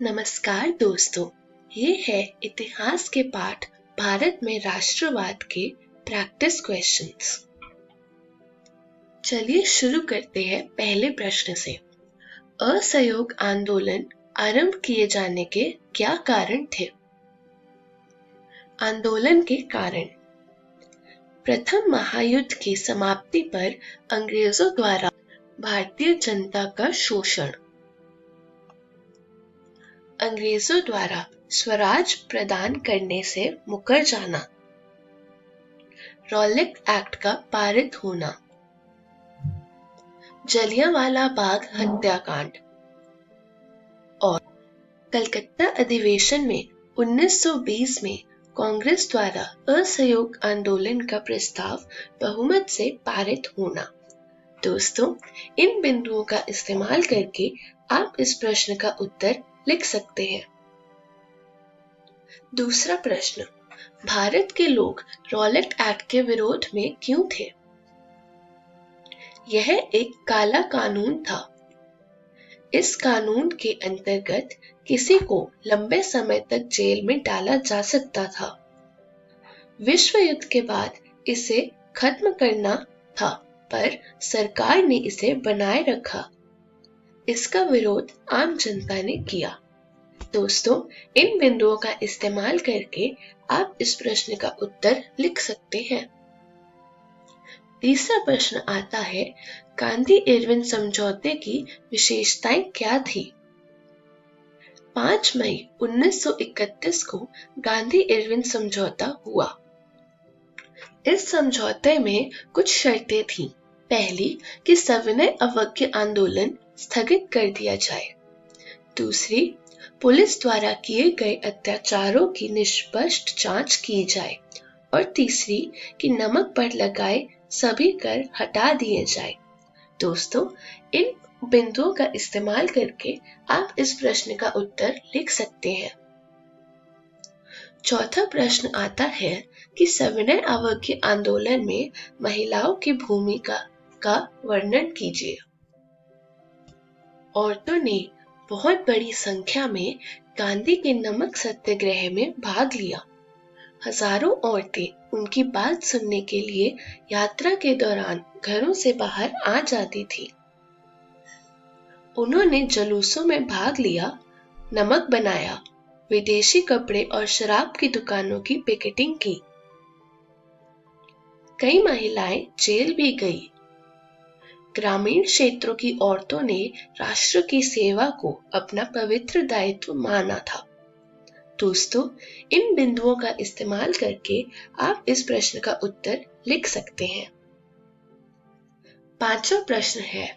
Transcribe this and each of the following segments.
नमस्कार दोस्तों, ये है इतिहास के पाठ भारत में राष्ट्रवाद के प्रैक्टिस क्वेश्चंस। चलिए शुरू करते हैं पहले प्रश्न से। असहयोग आंदोलन आरंभ किए जाने के क्या कारण थे? आंदोलन के कारण: प्रथम महायुद्ध की समाप्ति पर अंग्रेजों द्वारा भारतीय जनता का शोषण, अंग्रेजों द्वारा स्वराज प्रदान करने से मुकर जाना, रॉलेट एक्ट का पारित होना, जलियांवाला बाग हत्याकांड और कलकत्ता अधिवेशन में 1920 में कांग्रेस द्वारा असहयोग आंदोलन का प्रस्ताव बहुमत से पारित होना। दोस्तों, इन बिंदुओं का इस्तेमाल करके आप इस प्रश्न का उत्तर लिख सकते हैं। दूसरा प्रश्न: भारत के लोग रॉलेट एक्ट के विरोध में क्यों थे? यह एक काला कानून था। इस कानून के अंतर्गत किसी को लंबे समय तक जेल में डाला जा सकता था। विश्व युद्ध के बाद इसे खत्म करना था, पर सरकार ने इसे बनाए रखा। इसका विरोध आम जनता ने किया। दोस्तों, इन बिंदुओं का इस्तेमाल करके आप इस प्रश्न का उत्तर लिख सकते हैं। तीसरा प्रश्न आता है, गांधी-इरविन समझौते की विशेषताएं क्या थी? 5 मई 1931 को गांधी-इरविन समझौता हुआ। इस समझौते में कुछ शर्तें थीं। पहली, कि सविनय अवज्ञा आंदोलन स्थगित कर दिया जाए। दूसरी, पुलिस द्वारा किए गए अत्याचारों की निष्पक्ष जांच की जाए। और तीसरी, कि नमक पर लगाए सभी कर हटा दिए जाए। दोस्तों, इन बिंदुओं का इस्तेमाल करके आप इस प्रश्न का उत्तर लिख सकते हैं। चौथा प्रश्न आता है कि सविनय अवज्ञा आंदोलन में महिलाओं की भूमिका का वर्णन कीजिए। औरतों ने बहुत बड़ी संख्या में गांधी के नमक सत्याग्रह में भाग लिया। हजारों औरतें उनकी बात सुनने के लिए यात्रा के दौरान घरों से बाहर आ जाती थी। उन्होंने जुलूसों में भाग लिया, नमक बनाया, विदेशी कपड़े और शराब की दुकानों की पिकेटिंग की। कई महिलाएं जेल भी गई। ग्रामीण क्षेत्रों की औरतों ने राष्ट्र की सेवा को अपना पवित्र दायित्व माना था। दोस्तों, इन बिंदुओं का इस्तेमाल करके आप इस प्रश्न का उत्तर लिख सकते हैं। पांचवा प्रश्न है,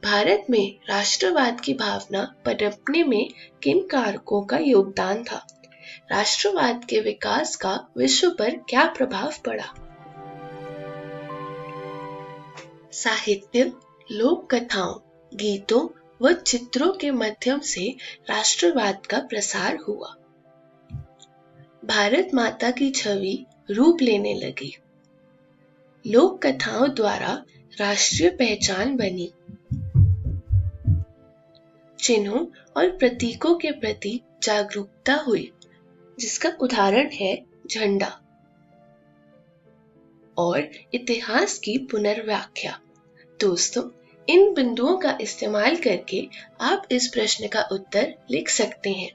भारत में राष्ट्रवाद की भावना पनपने में किन कारकों का योगदान था? राष्ट्रवाद के विकास का विश्व पर क्या प्रभाव पड़ा? साहित्य, लोक कथाओं, गीतों व चित्रों के माध्यम से राष्ट्रवाद का प्रसार हुआ। भारत माता की छवि रूप लेने लगी। लोक कथाओं द्वारा राष्ट्रीय पहचान बनी। चिन्हों और प्रतीकों के प्रति जागरूकता हुई, जिसका उदाहरण है झंडा। और इतिहास की पुनर्व्याख्या। दोस्तों, इन बिंदुओं का इस्तेमाल करके आप इस प्रश्न का उत्तर लिख सकते हैं।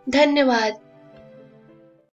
धन्यवाद।